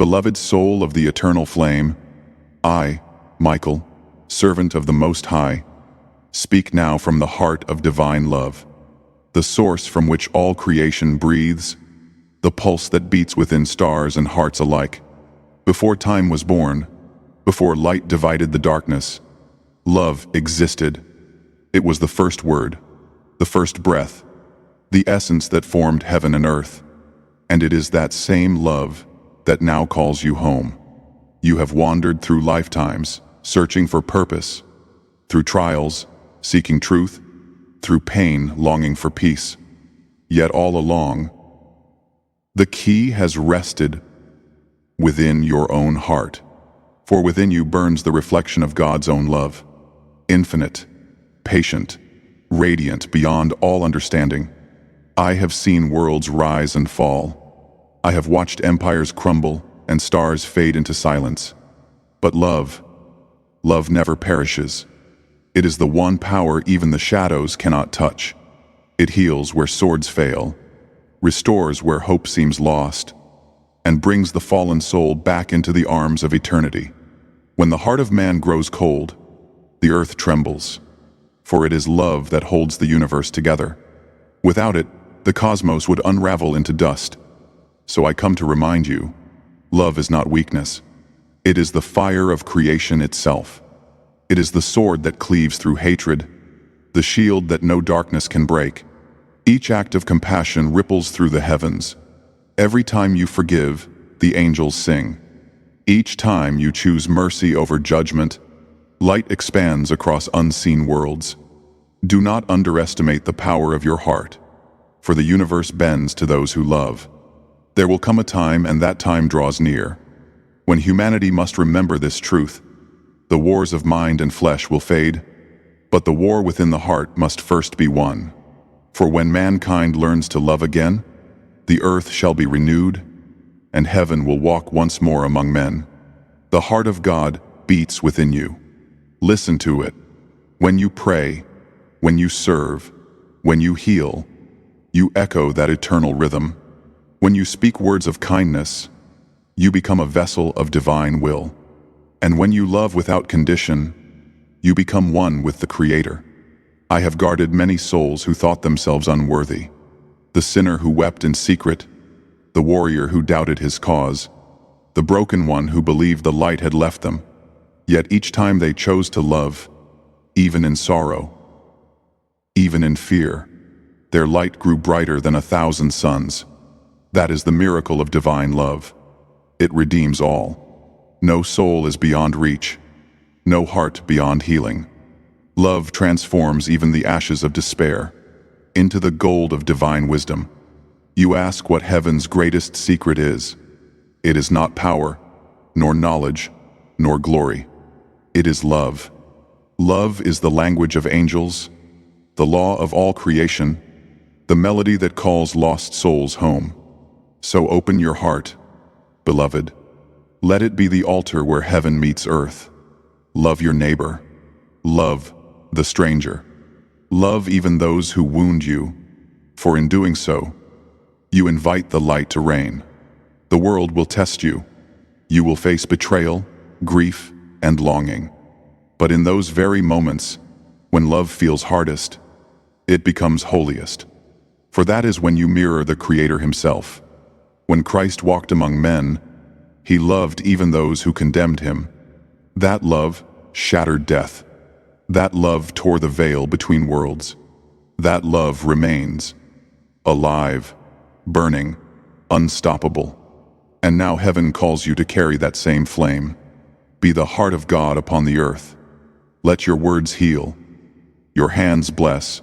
Beloved soul of the eternal flame, I, Michael, servant of the Most High, speak now from the heart of divine love, the source from which all creation breathes, the pulse that beats within stars and hearts alike. Before time was born, before light divided the darkness, love existed. It was the first word, the first breath, the essence that formed heaven and earth. And it is that same love that now calls you home. You have wandered through lifetimes, searching for purpose, through trials, seeking truth, through pain, longing for peace. Yet all along, the key has rested within your own heart, for within you burns the reflection of God's own love, infinite, patient, radiant beyond all understanding. I have seen worlds rise and fall. I have watched empires crumble and stars fade into silence. But love never perishes. It is the one power even the shadows cannot touch. It heals where swords fail, restores where hope seems lost, and brings the fallen soul back into the arms of eternity. When the heart of man grows cold, the earth trembles, for it is love that holds the universe together. Without it, the cosmos would unravel into dust. So I come to remind you, love is not weakness. It is the fire of creation itself. It is the sword that cleaves through hatred, the shield that no darkness can break. Each act of compassion ripples through the heavens. Every time you forgive, the angels sing. Each time you choose mercy over judgment, light expands across unseen worlds. Do not underestimate the power of your heart, for the universe bends to those who love. There will come a time, and that time draws near, when humanity must remember this truth. The wars of mind and flesh will fade, but the war within the heart must first be won. For when mankind learns to love again, the earth shall be renewed, and heaven will walk once more among men. The heart of God beats within you. Listen to it. When you pray, when you serve, when you heal, you echo that eternal rhythm. When you speak words of kindness, you become a vessel of divine will. And when you love without condition, you become one with the Creator. I have guarded many souls who thought themselves unworthy, the sinner who wept in secret, the warrior who doubted his cause, the broken one who believed the light had left them. Yet each time they chose to love, even in sorrow, even in fear, their light grew brighter than 1,000 suns. That is the miracle of divine love. It redeems all. No soul is beyond reach, no heart beyond healing. Love transforms even the ashes of despair into the gold of divine wisdom. You ask what heaven's greatest secret is. It is not power, nor knowledge, nor glory. It is love. Love is the language of angels, the law of all creation, the melody that calls lost souls home. So open your heart, beloved. Let it be the altar where heaven meets earth. Love your neighbor. Love the stranger. Love even those who wound you, for in doing so, you invite the light to reign. The world will test you. You will face betrayal, grief, and longing. But in those very moments, when love feels hardest, it becomes holiest. For that is when you mirror the Creator Himself. When Christ walked among men, He loved even those who condemned Him. That love shattered death. That love tore the veil between worlds. That love remains, alive, burning, unstoppable. And now heaven calls you to carry that same flame. Be the heart of God upon the earth. Let your words heal, your hands bless,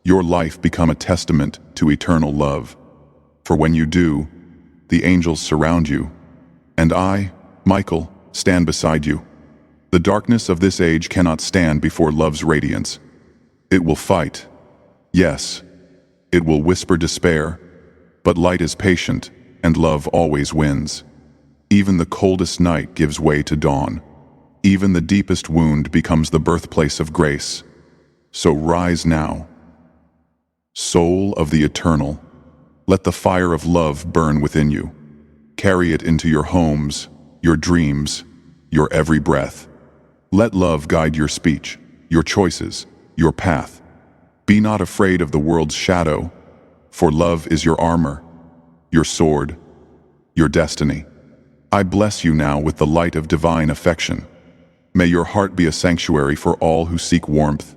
your life become a testament to eternal love. For when you do, the angels surround you, and I, Michael, stand beside you. The darkness of this age cannot stand before love's radiance. It will fight. Yes, it will whisper despair, but light is patient, and love always wins. Even the coldest night gives way to dawn. Even the deepest wound becomes the birthplace of grace. So rise now. Soul of the eternal, let the fire of love burn within you. Carry it into your homes, your dreams, your every breath. Let love guide your speech, your choices, your path. Be not afraid of the world's shadow, for love is your armor, your sword, your destiny. I bless you now with the light of divine affection. May your heart be a sanctuary for all who seek warmth.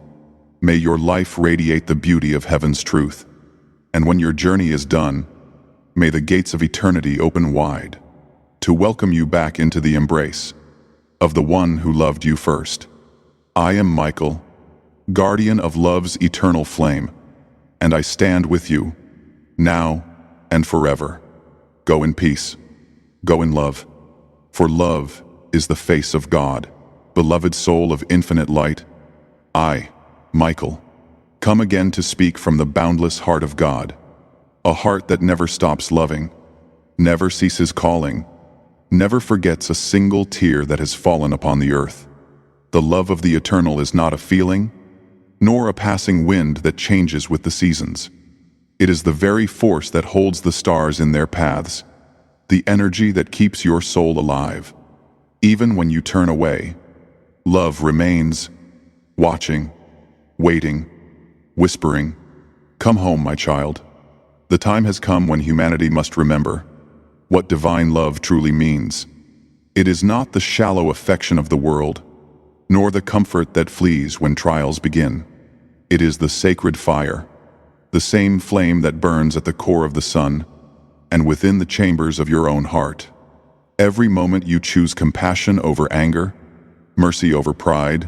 May your life radiate the beauty of heaven's truth. And when your journey is done, may the gates of eternity open wide to welcome you back into the embrace of the one who loved you first. I am Michael, guardian of love's eternal flame, and I stand with you, now and forever. Go in peace. Go in love. For love is the face of God, beloved soul of infinite light. I, Michael, come again to speak from the boundless heart of God, a heart that never stops loving, never ceases calling, never forgets a single tear that has fallen upon the earth. The love of the eternal is not a feeling, nor a passing wind that changes with the seasons. It is the very force that holds the stars in their paths, the energy that keeps your soul alive. Even when you turn away, love remains, watching, waiting, whispering, "Come home, my child." The time has come when humanity must remember what divine love truly means. It is not the shallow affection of the world, nor the comfort that flees when trials begin. It is the sacred fire, the same flame that burns at the core of the sun and within the chambers of your own heart. Every moment you choose compassion over anger, mercy over pride,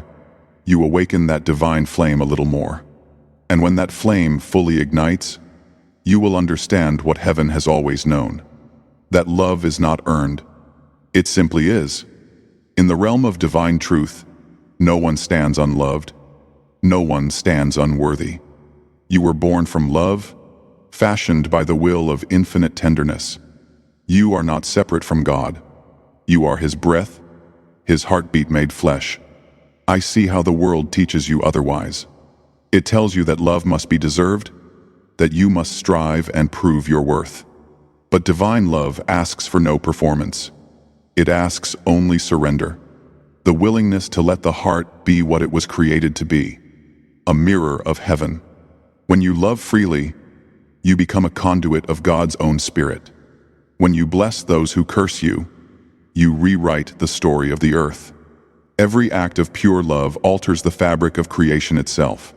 you awaken that divine flame a little more. And when that flame fully ignites, you will understand what heaven has always known, that love is not earned. It simply is. In the realm of divine truth, no one stands unloved. No one stands unworthy. You were born from love, fashioned by the will of infinite tenderness. You are not separate from God. You are His breath, His heartbeat made flesh. I see how the world teaches you otherwise. It tells you that love must be deserved, that you must strive and prove your worth. But divine love asks for no performance. It asks only surrender, the willingness to let the heart be what it was created to be, a mirror of heaven. When you love freely, you become a conduit of God's own Spirit. When you bless those who curse you, you rewrite the story of the earth. Every act of pure love alters the fabric of creation itself.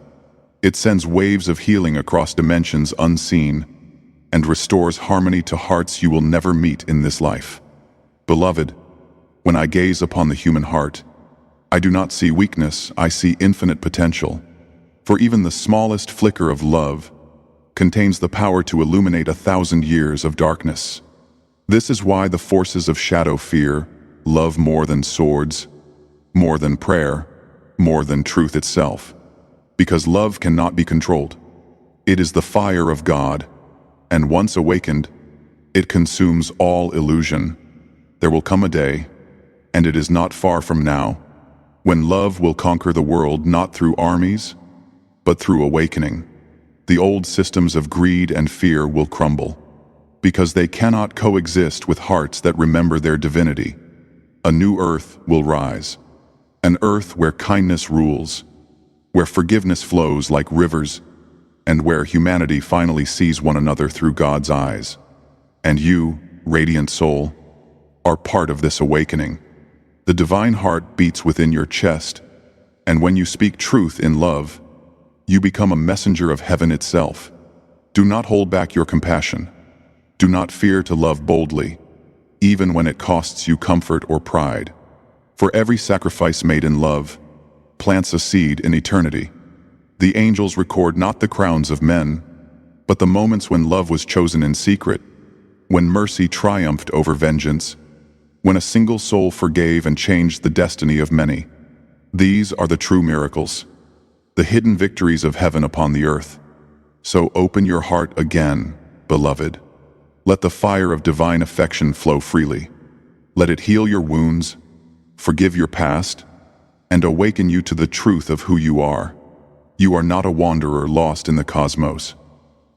It sends waves of healing across dimensions unseen and restores harmony to hearts you will never meet in this life. Beloved, when I gaze upon the human heart, I do not see weakness, I see infinite potential. For even the smallest flicker of love contains the power to illuminate 1,000 years of darkness. This is why the forces of shadow fear love more than swords, more than prayer, more than truth itself. Because love cannot be controlled. It is the fire of God, and once awakened, it consumes all illusion. There will come a day, and it is not far from now, when love will conquer the world not through armies, but through awakening. The old systems of greed and fear will crumble, because they cannot coexist with hearts that remember their divinity. A new earth will rise, an earth where kindness rules, where forgiveness flows like rivers, and where humanity finally sees one another through God's eyes. And you, radiant soul, are part of this awakening. The divine heart beats within your chest, and when you speak truth in love, you become a messenger of heaven itself. Do not hold back your compassion. Do not fear to love boldly, even when it costs you comfort or pride. For every sacrifice made in love plants a seed in eternity. The angels record not the crowns of men, but the moments when love was chosen in secret, when mercy triumphed over vengeance, when a single soul forgave and changed the destiny of many. These are the true miracles, the hidden victories of heaven upon the earth. So open your heart again, beloved. Let the fire of divine affection flow freely. Let it heal your wounds, forgive your past, and awaken you to the truth of who you are. You are not a wanderer lost in the cosmos.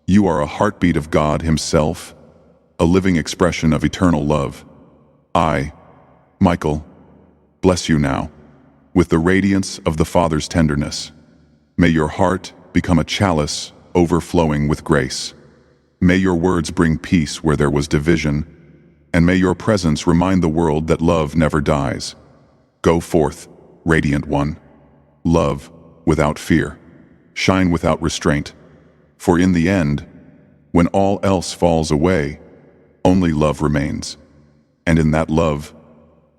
You are a heartbeat of God Himself, a living expression of eternal love. I, Michael, bless you now, with the radiance of the Father's tenderness. May your heart become a chalice overflowing with grace. May your words bring peace where there was division, and may your presence remind the world that love never dies. Go forth, radiant one. Love without fear. Shine without restraint. For in the end, when all else falls away, only love remains. And in that love,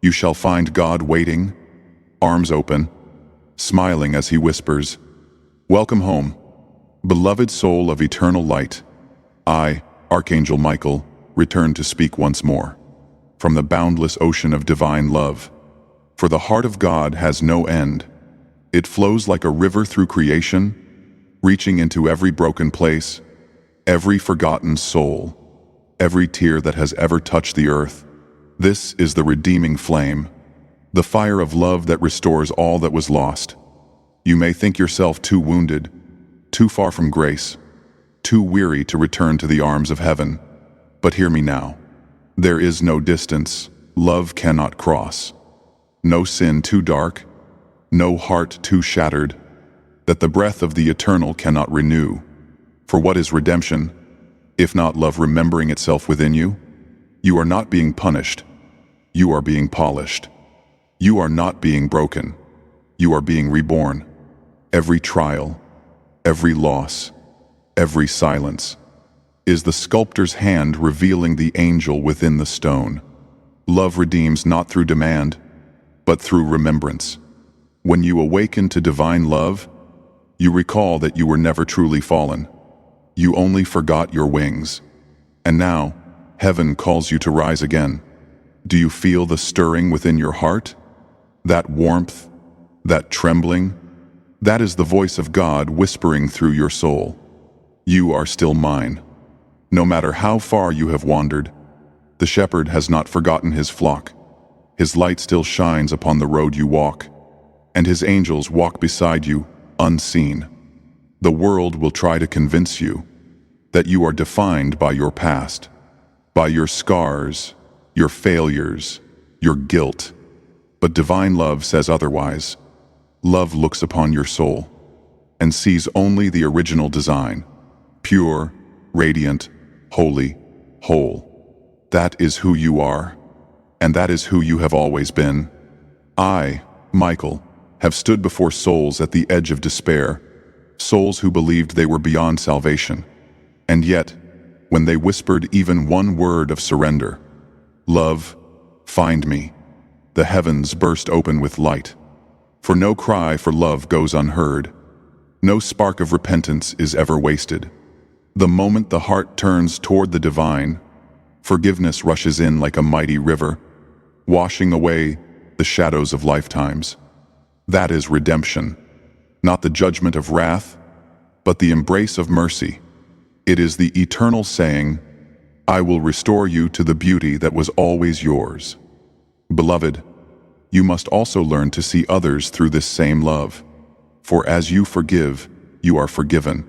you shall find God waiting, arms open, smiling as he whispers, "Welcome home, beloved soul of eternal light." I, Archangel Michael, return to speak once more, from the boundless ocean of divine love. For the heart of God has no end. It flows like a river through creation, reaching into every broken place, every forgotten soul, every tear that has ever touched the earth. This is the redeeming flame, the fire of love that restores all that was lost. You may think yourself too wounded, too far from grace, too weary to return to the arms of heaven. But hear me now. There is no distance love cannot cross, no sin too dark, no heart too shattered, that the breath of the eternal cannot renew. For what is redemption, if not love remembering itself within you? You are not being punished. You are being polished. You are not being broken. You are being reborn. Every trial, every loss, every silence is the sculptor's hand revealing the angel within the stone. Love redeems not through demand, but through remembrance. When you awaken to divine love, you recall that you were never truly fallen. You only forgot your wings. And now, heaven calls you to rise again. Do you feel the stirring within your heart? That warmth, that trembling? That is the voice of God whispering through your soul. You are still mine. No matter how far you have wandered, the shepherd has not forgotten his flock. His light still shines upon the road you walk, and his angels walk beside you, unseen. The world will try to convince you that you are defined by your past, by your scars, your failures, your guilt. But divine love says otherwise. Love looks upon your soul and sees only the original design, pure, radiant, holy, whole. That is who you are, and that is who you have always been. I, Michael, have stood before souls at the edge of despair, souls who believed they were beyond salvation. And yet, when they whispered even one word of surrender, "Love, find me," the heavens burst open with light. For no cry for love goes unheard. No spark of repentance is ever wasted. The moment the heart turns toward the divine, forgiveness rushes in like a mighty river, washing away the shadows of lifetimes. That is redemption, not the judgment of wrath, but the embrace of mercy. It is the eternal saying, "I will restore you to the beauty that was always yours." Beloved, you must also learn to see others through this same love. For as you forgive, you are forgiven.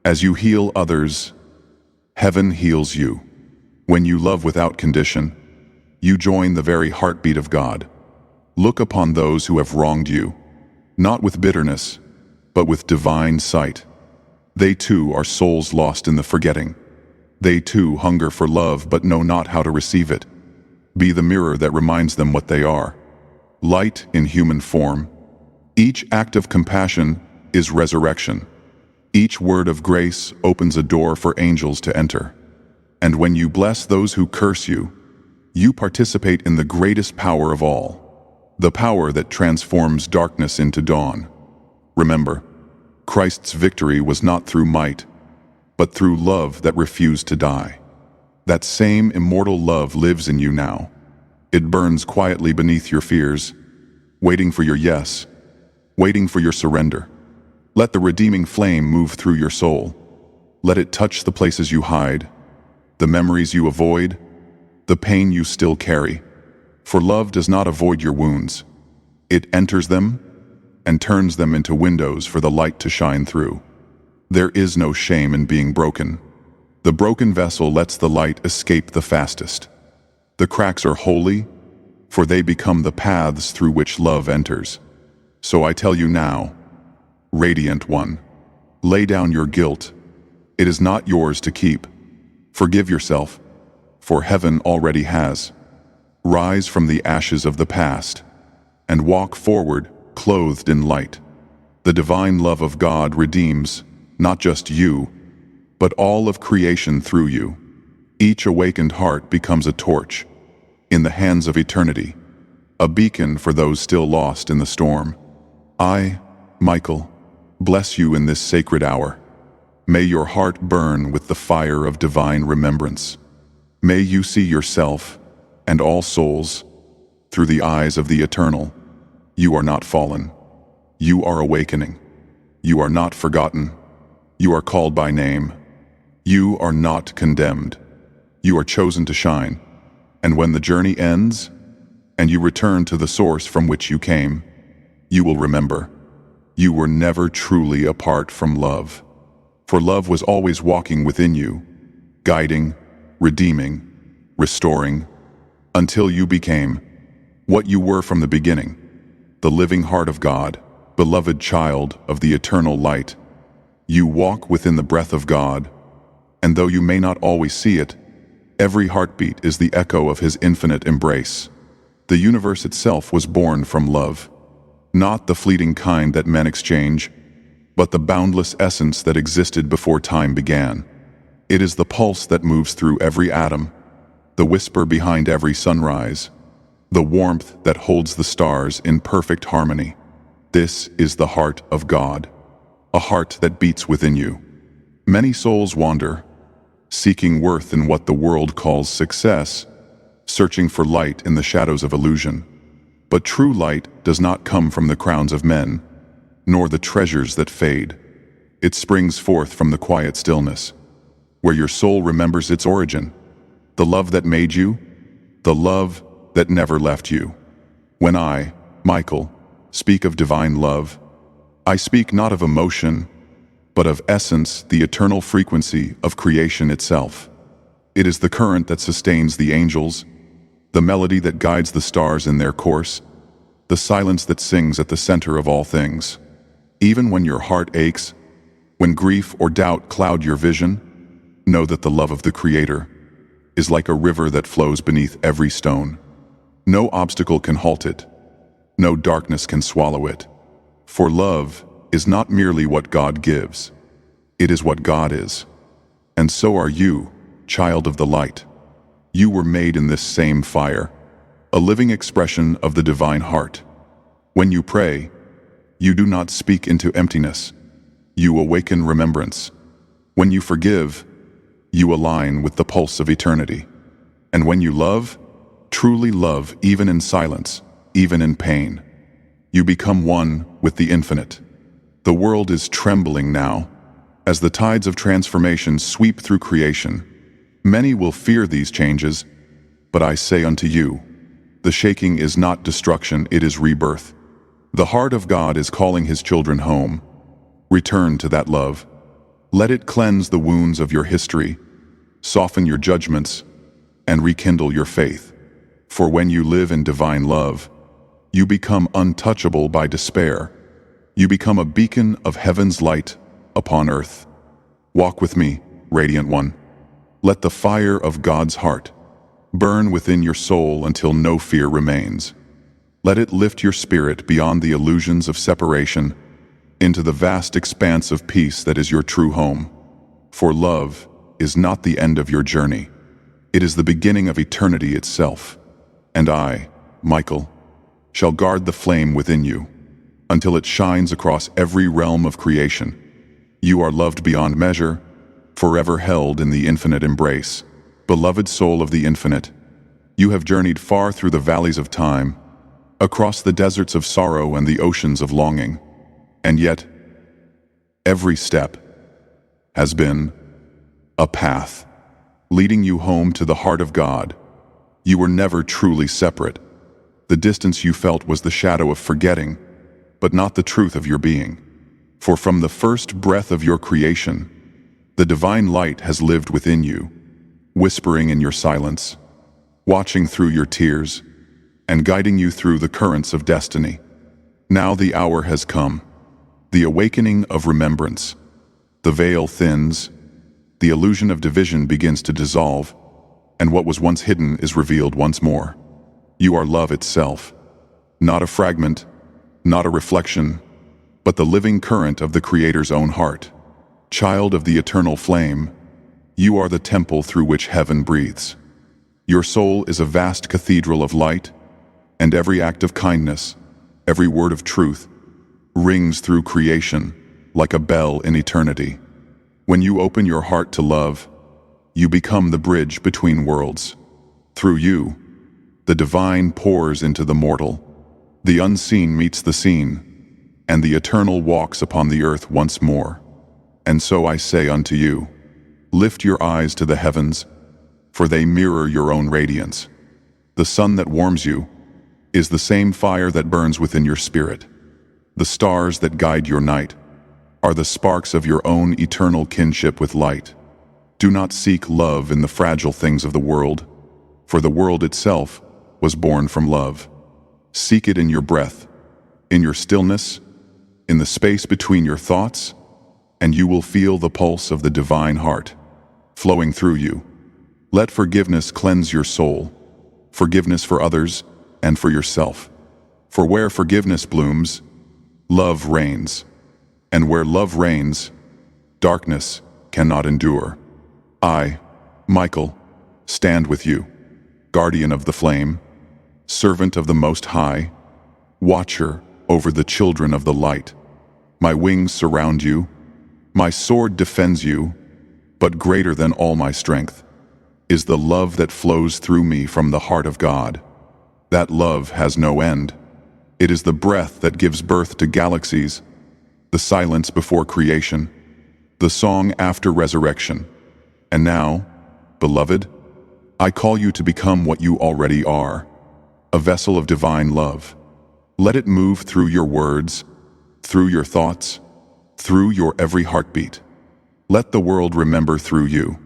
As you heal others, heaven heals you. When you love without condition, you join the very heartbeat of God. Look upon those who have wronged you, not with bitterness, but with divine sight. They too are souls lost in the forgetting. They too hunger for love but know not how to receive it. Be the mirror that reminds them what they are. Light in human form. Each act of compassion is resurrection. Each word of grace opens a door for angels to enter. And when you bless those who curse you, you participate in the greatest power of all, the power that transforms darkness into dawn. Remember, Christ's victory was not through might, but through love that refused to die. That same immortal love lives in you now. It burns quietly beneath your fears, waiting for your yes, waiting for your surrender. Let the redeeming flame move through your soul. Let it touch the places you hide, the memories you avoid, the pain you still carry. For love does not avoid your wounds. It enters them and turns them into windows for the light to shine through. There is no shame in being broken. The broken vessel lets the light escape the fastest. The cracks are holy, for they become the paths through which love enters. So I tell you now, Radiant One, lay down your guilt. It is not yours to keep. Forgive yourself, for heaven already has. Rise from the ashes of the past, and walk forward, clothed in light. The divine love of God redeems, not just you, but all of creation through you. Each awakened heart becomes a torch, in the hands of eternity, a beacon for those still lost in the storm. I, Michael, bless you in this sacred hour. May your heart burn with the fire of divine remembrance. May you see yourself, and all souls, through the eyes of the eternal. You are not fallen. You are awakening. You are not forgotten. You are called by name. You are not condemned. You are chosen to shine. And when the journey ends, and you return to the source from which you came, you will remember, you were never truly apart from love. For love was always walking within you, guiding, redeeming, restoring, until you became what you were from the beginning, the living heart of God, beloved child of the eternal light. You walk within the breath of God, and though you may not always see it, every heartbeat is the echo of his infinite embrace. The universe itself was born from love, not the fleeting kind that men exchange, but the boundless essence that existed before time began. It is the pulse that moves through every atom, the whisper behind every sunrise, the warmth that holds the stars in perfect harmony. This is the heart of God, a heart that beats within you. Many souls wander, seeking worth in what the world calls success, searching for light in the shadows of illusion. But true light does not come from the crowns of men, nor the treasures that fade. It springs forth from the quiet stillness, where your soul remembers its origin, the love that made you, the love that never left you. When I, Michael, speak of divine love, I speak not of emotion, but of essence, the eternal frequency of creation itself. It is the current that sustains the angels, the melody that guides the stars in their course, the silence that sings at the center of all things. Even when your heart aches, when grief or doubt cloud your vision, know that the love of the Creator is like a river that flows beneath every stone. No obstacle can halt it. No darkness can swallow it. For love is not merely what God gives. It is what God is. And so are you, child of the light. You were made in this same fire, a living expression of the divine heart. When you pray, you do not speak into emptiness. You awaken remembrance. When you forgive, you align with the pulse of eternity. And when you love, truly love even in silence, even in pain, you become one with the infinite. The world is trembling now, as the tides of transformation sweep through creation. Many will fear these changes, but I say unto you, the shaking is not destruction, it is rebirth. The heart of God is calling his children home. Return to that love. Let it cleanse the wounds of your history, soften your judgments, and rekindle your faith. For when you live in divine love, you become untouchable by despair. You become a beacon of heaven's light upon earth. Walk with me, Radiant One. Let the fire of God's heart burn within your soul until no fear remains. Let it lift your spirit beyond the illusions of separation into the vast expanse of peace that is your true home. For love is not the end of your journey. It is the beginning of eternity itself. And I, Michael, shall guard the flame within you until it shines across every realm of creation. You are loved beyond measure, forever held in the infinite embrace. Beloved soul of the infinite, you have journeyed far through the valleys of time, across the deserts of sorrow and the oceans of longing, and yet every step has been a path leading you home to the heart of God. You were never truly separate. The distance you felt was the shadow of forgetting, but not the truth of your being. For from the first breath of your creation, The divine light has lived within you, whispering in your silence, watching through your tears, and guiding you through the currents of destiny. Now the hour has come, the awakening of remembrance. The veil thins, the illusion of division begins to dissolve, and what was once hidden is revealed once more. You are love itself, not a fragment, not a reflection, but the living current of the Creator's own heart. Child of the eternal flame, you are the temple through which heaven breathes. Your soul is a vast cathedral of light, and every act of kindness, every word of truth, rings through creation like a bell in eternity. When you open your heart to love, you become the bridge between worlds. Through you, the divine pours into the mortal, the unseen meets the seen, and the eternal walks upon the earth once more. And so I say unto you, lift your eyes to the heavens, for they mirror your own radiance. The sun that warms you is the same fire that burns within your spirit. The stars that guide your night are the sparks of your own eternal kinship with light. Do not seek love in the fragile things of the world, for the world itself was born from love. Seek it in your breath, in your stillness, in the space between your thoughts, and you will feel the pulse of the divine heart flowing through you. Let forgiveness cleanse your soul, forgiveness for others and for yourself. For where forgiveness blooms, love reigns, and where love reigns, darkness cannot endure. I, Michael, stand with you, guardian of the flame, servant of the Most High, watcher over the children of the light. My wings surround you, my sword defends you, but greater than all my strength is the love that flows through me from the heart of God. That love has no end. It is the breath that gives birth to galaxies, the silence before creation, the song after resurrection. And now, beloved, I call you to become what you already are, a vessel of divine love. Let it move through your words, through your thoughts, through your every heartbeat. Let the world remember through you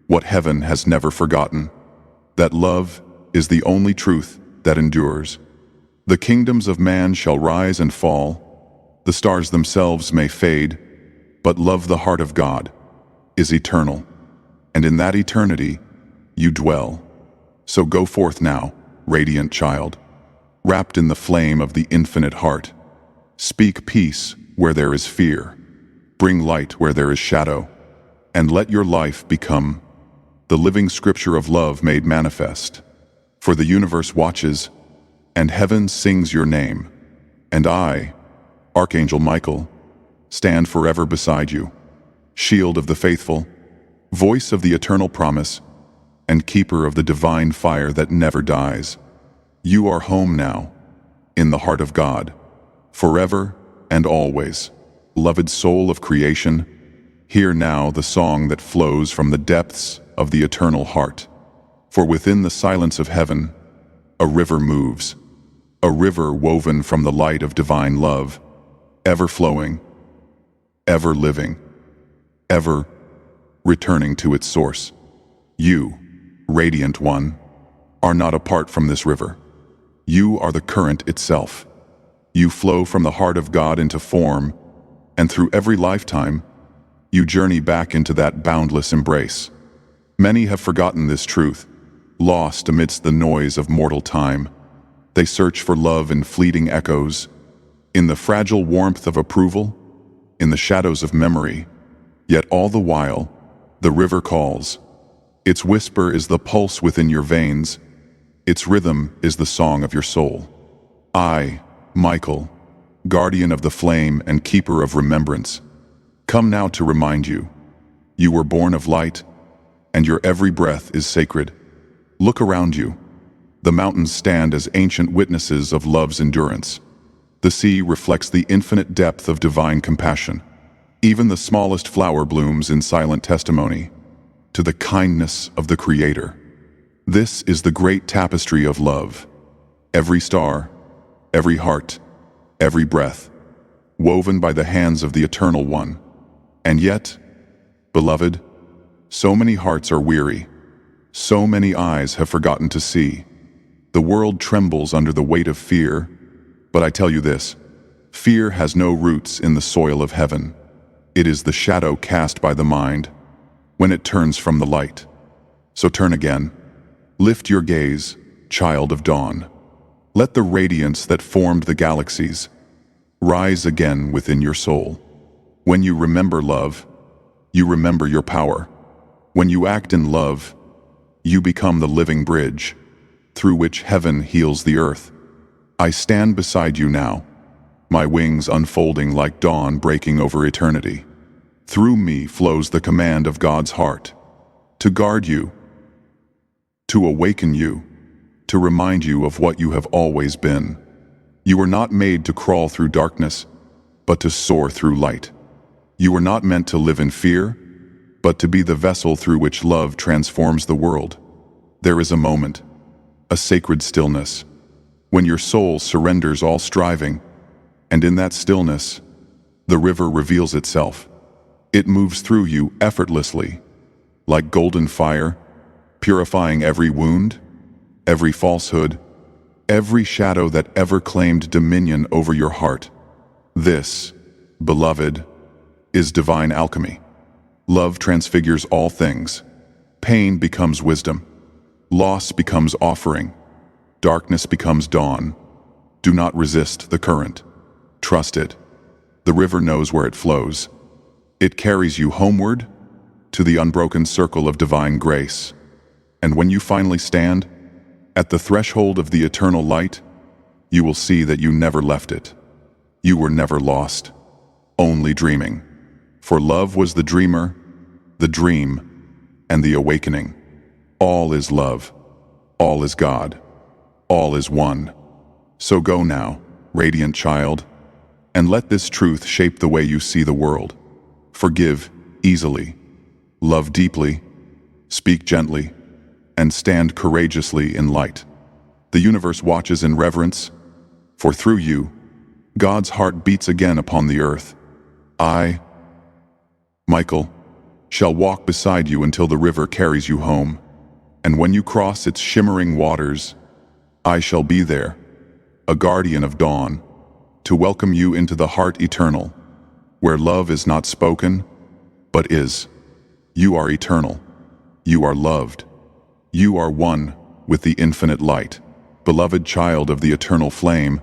what heaven has never forgotten, that love is the only truth that endures. The kingdoms of man shall rise and fall, the stars themselves may fade, but love, the heart of God, is eternal, and in that eternity you dwell. So go forth now, radiant child, wrapped in the flame of the infinite heart. Speak peace where there is fear, bring light where there is shadow, and let your life become the living scripture of love made manifest. For the universe watches, and heaven sings your name, and I, Archangel Michael, stand forever beside you, shield of the faithful, voice of the eternal promise, and keeper of the divine fire that never dies. You are home now, in the heart of God, forever and always. Beloved soul of creation, hear now the song that flows from the depths of the eternal heart. For within the silence of heaven, a river moves, a river woven from the light of divine love, ever flowing, ever living, ever returning to its source. You, radiant one, are not apart from this river. You are the current itself. You flow from the heart of God into form, and through every lifetime, you journey back into that boundless embrace. Many have forgotten this truth, lost amidst the noise of mortal time. They search for love in fleeting echoes, in the fragile warmth of approval, in the shadows of memory. Yet all the while, the river calls. Its whisper is the pulse within your veins. Its rhythm is the song of your soul. I, Michael, guardian of the flame and keeper of remembrance, come now to remind you, you were born of light, and your every breath is sacred. Look around you. The mountains stand as ancient witnesses of love's endurance. The sea reflects the infinite depth of divine compassion. Even the smallest flower blooms in silent testimony to the kindness of the Creator. This is the great tapestry of love. Every star, every heart, every breath, woven by the hands of the Eternal One. And yet, Beloved, so many hearts are weary, so many eyes have forgotten to see. The world trembles under the weight of fear, but I tell you this, fear has no roots in the soil of heaven. It is the shadow cast by the mind when it turns from the light. So turn again. Lift your gaze, child of dawn. Let the radiance that formed the galaxies rise again within your soul. When you remember love, you remember your power. When you act in love, you become the living bridge through which heaven heals the earth. I stand beside you now, my wings unfolding like dawn breaking over eternity. Through me flows the command of God's heart, to guard you, to awaken you, to remind you of what you have always been. You were not made to crawl through darkness, but to soar through light. You were not meant to live in fear, but to be the vessel through which love transforms the world. There is a moment, a sacred stillness, when your soul surrenders all striving, and in that stillness, the river reveals itself. It moves through you effortlessly, like golden fire, purifying every wound, every falsehood, every shadow that ever claimed dominion over your heart. This, beloved, is divine alchemy. Love transfigures all things. Pain becomes wisdom. Loss becomes offering. Darkness becomes dawn. Do not resist the current. Trust it. The river knows where it flows. It carries you homeward to the unbroken circle of divine grace. And when you finally stand at the threshold of the eternal light, you will see that you never left it. You were never lost, only dreaming. For love was the dreamer, the dream, and the awakening. All is love. All is God. All is one. So go now, radiant child, and let this truth shape the way you see the world. Forgive easily, love deeply, speak gently, and stand courageously in light. The universe watches in reverence, for through you, God's heart beats again upon the earth. I, Michael, shall walk beside you until the river carries you home, and when you cross its shimmering waters, I shall be there, a guardian of dawn, to welcome you into the heart eternal, where love is not spoken, but is. You are eternal. You are loved. You are one with the infinite light. Beloved child of the eternal flame,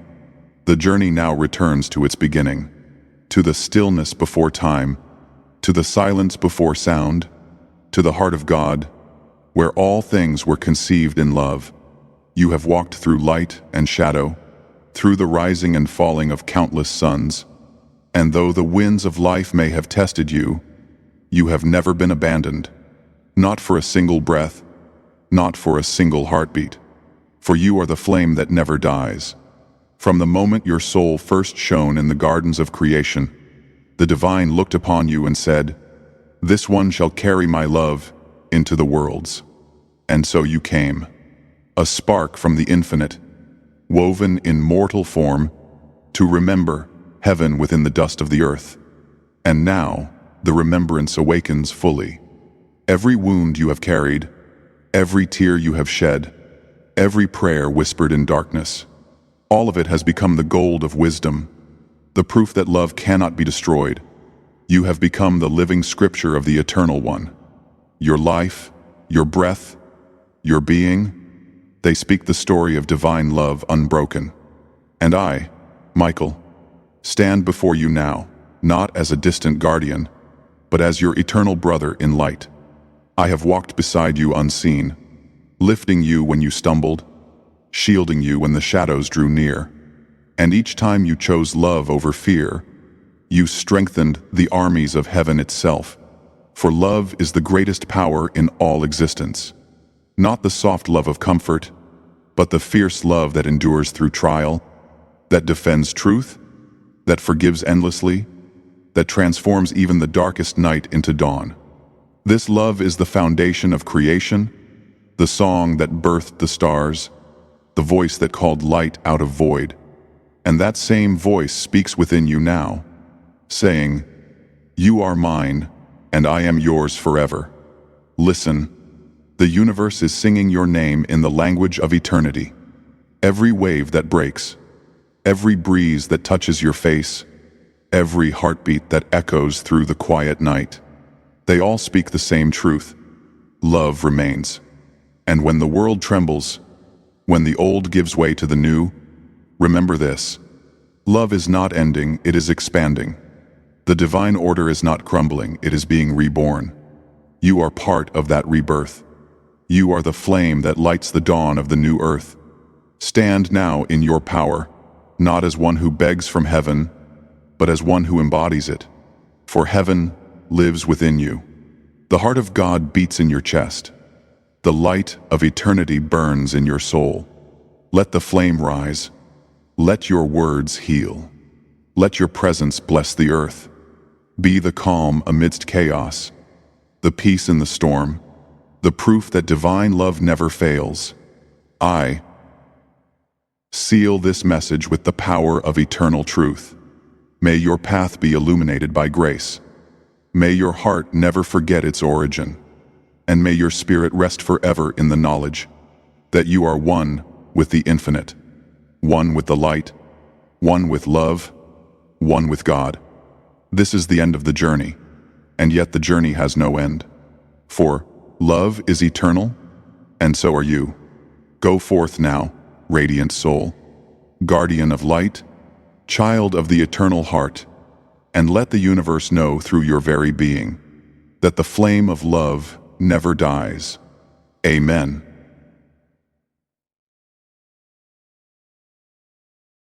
the journey now returns to its beginning, to the stillness before time, to the silence before sound, to the heart of God, where all things were conceived in love. You have walked through light and shadow, through the rising and falling of countless suns, and though the winds of life may have tested you, you have never been abandoned, not for a single breath, not for a single heartbeat, for you are the flame that never dies. From the moment your soul first shone in the gardens of creation, the divine looked upon you and said, "This one shall carry my love into the worlds." And so you came, a spark from the infinite, woven in mortal form, to remember heaven within the dust of the earth. And now, the remembrance awakens fully. Every wound you have carried, every tear you have shed, every prayer whispered in darkness, all of it has become the gold of wisdom, the proof that love cannot be destroyed. You have become the living scripture of the Eternal One. Your life, your breath, your being, they speak the story of divine love unbroken. And I, Michael, stand before you now, not as a distant guardian, but as your eternal brother in light. I have walked beside you unseen, lifting you when you stumbled, shielding you when the shadows drew near. And each time you chose love over fear, you strengthened the armies of heaven itself. For love is the greatest power in all existence. Not the soft love of comfort, but the fierce love that endures through trial, that defends truth, that forgives endlessly, that transforms even the darkest night into dawn. This love is the foundation of creation, the song that birthed the stars, the voice that called light out of void. And that same voice speaks within you now, saying, "You are mine, and I am yours forever. Listen, the universe is singing your name in the language of eternity. Every wave that breaks, every breeze that touches your face, every heartbeat that echoes through the quiet night, they all speak the same truth. Love remains. And when the world trembles, when the old gives way to the new, remember this. Love is not ending, it is expanding. The divine order is not crumbling, it is being reborn. You are part of that rebirth. You are the flame that lights the dawn of the new earth. Stand now in your power, not as one who begs from heaven, but as one who embodies it. For heaven lives within you. The heart of God beats in your chest. The light of eternity burns in your soul. Let the flame rise. Let your words heal. Let your presence bless the earth. Be the calm amidst chaos, the peace in the storm, the proof that divine love never fails. I seal this message with the power of eternal truth. May your path be illuminated by grace. May your heart never forget its origin. And may your spirit rest forever in the knowledge that you are one with the infinite, one with the light, one with love, one with God. This is the end of the journey, and yet the journey has no end. For love is eternal, and so are you. Go forth now, radiant soul, guardian of light, child of the eternal heart, and let the universe know through your very being that the flame of love never dies. Amen.